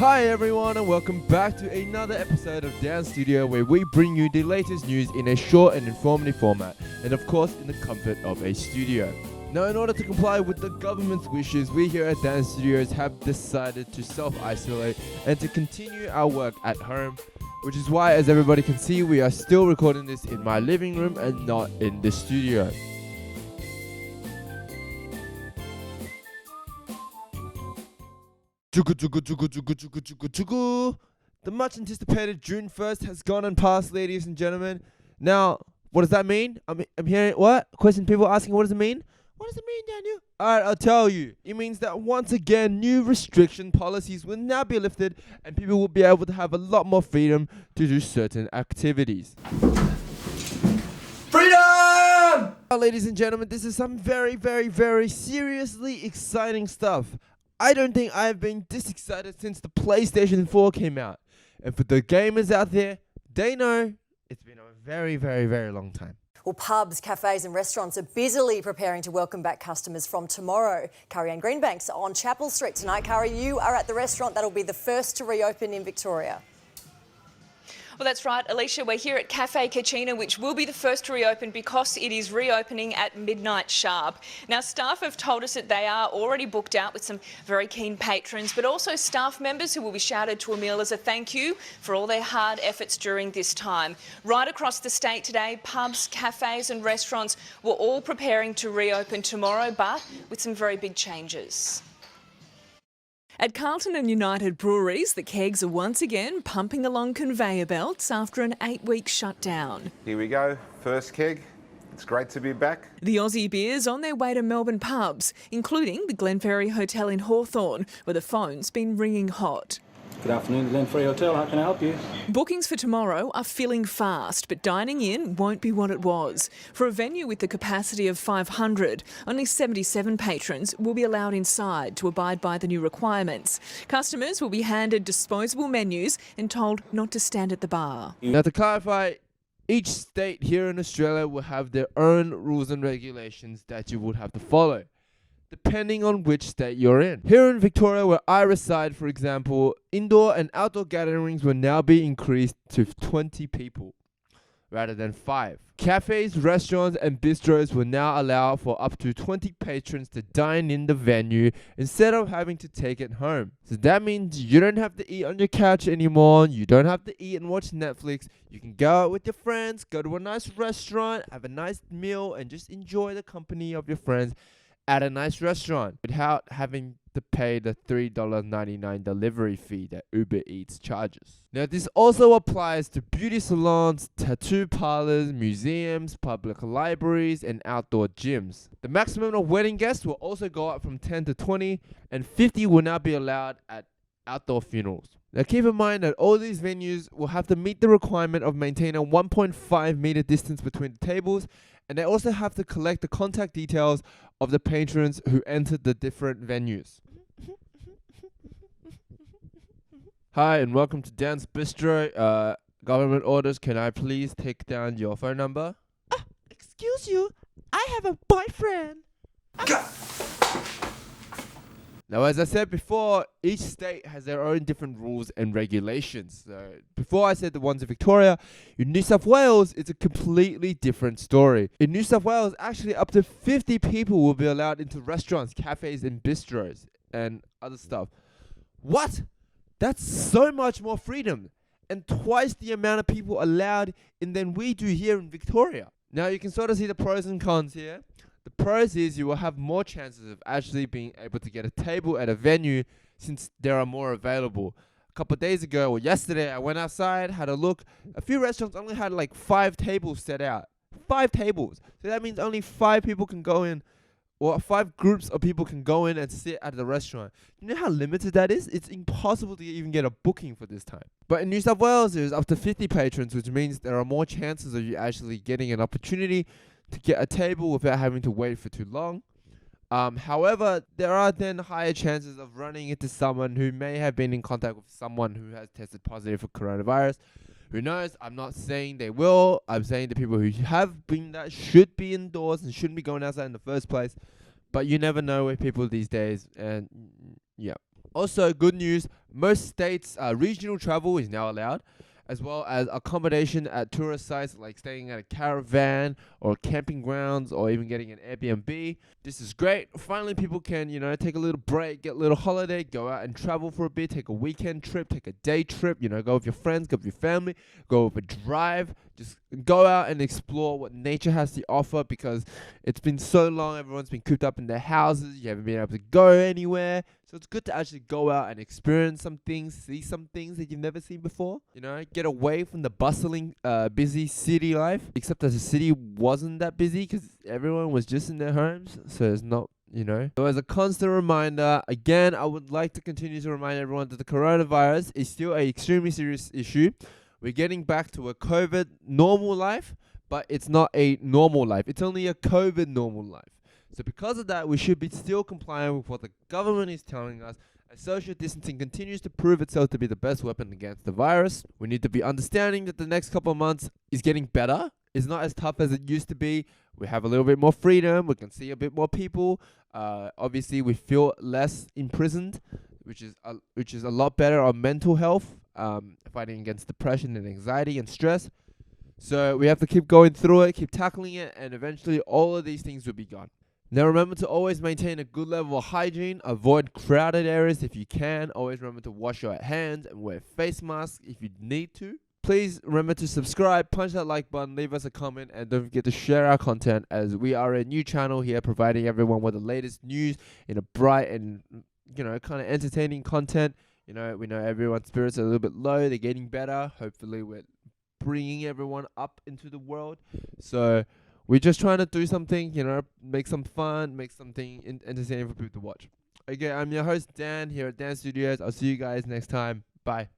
Hi everyone and welcome back to another episode of Dance Studio, where we bring you the latest news in a short and informative format, and of course in the comfort of a studio. Now, in order to comply with the government's wishes, we here at Dance Studios have decided to self-isolate and to continue our work at home, which is why, as everybody can see, we are still recording this in my living room and not in the studio. The much anticipated June 1st has gone and passed, ladies and gentlemen. Now, what does that mean? I'm hearing what? Question people asking, what does it mean? What does it mean, Daniel? Alright, I'll tell you. It means that once again, new restriction policies will now be lifted and people will be able to have a lot more freedom to do certain activities. Freedom! Now, ladies and gentlemen, this is some very, very, very seriously exciting stuff. I don't think I've been this excited since the PlayStation 4 came out. And for the gamers out there, they know it's been a very, very, very long time. Well, pubs, cafes and restaurants are busily preparing to welcome back customers from tomorrow. Curry-Ann Greenbank's on Chapel Street tonight. Curry, you are at the restaurant that'll be the first to reopen in Victoria. Well, that's right, Alicia. We're here at Cafe Kachina, which will be the first to reopen because it is reopening at midnight sharp. Now, staff have told us that they are already booked out with some very keen patrons, but also staff members who will be shouted to a meal as a thank you for all their hard efforts during this time. Right across the state today, pubs, cafes and restaurants were all preparing to reopen tomorrow, but with some very big changes. At Carlton and United Breweries, the kegs are once again pumping along conveyor belts after an 8-week shutdown. Here we go, first keg. It's great to be back. The Aussie beers on their way to Melbourne pubs, including the Glenferrie Hotel in Hawthorn, where the phone's been ringing hot. Good afternoon, Glenferrie Hotel. How can I help you? Bookings for tomorrow are filling fast, but dining in won't be what it was. For a venue with the capacity of 500, only 77 patrons will be allowed inside to abide by the new requirements. Customers will be handed disposable menus and told not to stand at the bar. Now, to clarify, each state here in Australia will have their own rules and regulations that you would have to follow, depending on which state you're in. Here in Victoria, where I reside, for example, indoor and outdoor gatherings will now be increased to 20 people rather than 5. Cafes, restaurants and bistros will now allow for up to 20 patrons to dine in the venue instead of having to take it home. So that means you don't have to eat on your couch anymore. You don't have to eat and watch Netflix. You can go out with your friends, go to a nice restaurant, have a nice meal and just enjoy the company of your friends at a nice restaurant without having to pay the $3.99 delivery fee that Uber Eats charges. Now, this also applies to beauty salons, tattoo parlors, museums, public libraries, and outdoor gyms. The maximum of wedding guests will also go up from 10 to 20, and 50 will now be allowed at outdoor funerals. Now, keep in mind that all these venues will have to meet the requirement of maintaining a 1.5 meter distance between the tables, and they also have to collect the contact details of the patrons who entered the different venues. Hi and welcome to Dance Bistro. Government orders, can I please take down your phone number? Excuse you, I have a boyfriend. Now, as I said before, each state has their own different rules and regulations. So, before I said the ones in Victoria, in New South Wales, it's a completely different story. In New South Wales, actually up to 50 people will be allowed into restaurants, cafes and bistros and other stuff. What? That's so much more freedom and twice the amount of people allowed in than we do here in Victoria. Now, you can sort of see the pros and cons here. The pros is you will have more chances of actually being able to get a table at a venue since there are more available. A couple of days ago or yesterday, I went outside, had a look. A few restaurants only had like 5 tables set out. 5 tables. So that means only 5 people can go in, or 5 groups of people can go in and sit at the restaurant. You know how limited that is? It's impossible to even get a booking for this time. But in New South Wales, there's up to 50 patrons, which means there are more chances of you actually getting an opportunity to get a table without having to wait for too long. However, there are then higher chances of running into someone who may have been in contact with someone who has tested positive for coronavirus. Who knows? I'm not saying they will. I'm saying the people who have been that should be indoors and shouldn't be going outside in the first place. But you never know with people these days. And yeah. Also, good news, most states' regional travel is now allowed, as well as accommodation at tourist sites like staying at a caravan or camping grounds or even getting an Airbnb. This is great. Finally, people can, take a little break, get a little holiday, go out and travel for a bit, take a weekend trip, take a day trip, go with your friends, go with your family, go with a drive. Just go out and explore what nature has to offer, because it's been so long, everyone's been cooped up in their houses, you haven't been able to go anywhere. So it's good to actually go out and experience some things, see some things that you've never seen before. Get away from the bustling, busy city life. Except that the city wasn't that busy because everyone was just in their homes. So it's not, So as a constant reminder, again, I would like to continue to remind everyone that the coronavirus is still an extremely serious issue. We're getting back to a COVID normal life, but it's not a normal life. It's only a COVID normal life. So because of that, we should be still compliant with what the government is telling us. As social distancing continues to prove itself to be the best weapon against the virus, we need to be understanding that the next couple of months is getting better. It's not as tough as it used to be. We have a little bit more freedom. We can see a bit more people. Obviously, we feel less imprisoned, which is a lot better on mental health, fighting against depression and anxiety and stress. So we have to keep going through it, keep tackling it, and eventually all of these things will be gone. Now remember to always maintain a good level of hygiene, avoid crowded areas if you can, always remember to wash your hands and wear face masks if you need to. Please remember to subscribe, punch that like button, leave us a comment, and don't forget to share our content, as we are a new channel here providing everyone with the latest news in a bright and kind of entertaining content. We know everyone's spirits are a little bit low, they're getting better. Hopefully we're bringing everyone up into the world. So we're just trying to do something, make some fun, make something entertaining for people to watch. Okay, I'm your host Dan here at Dan Studios. I'll see you guys next time. Bye.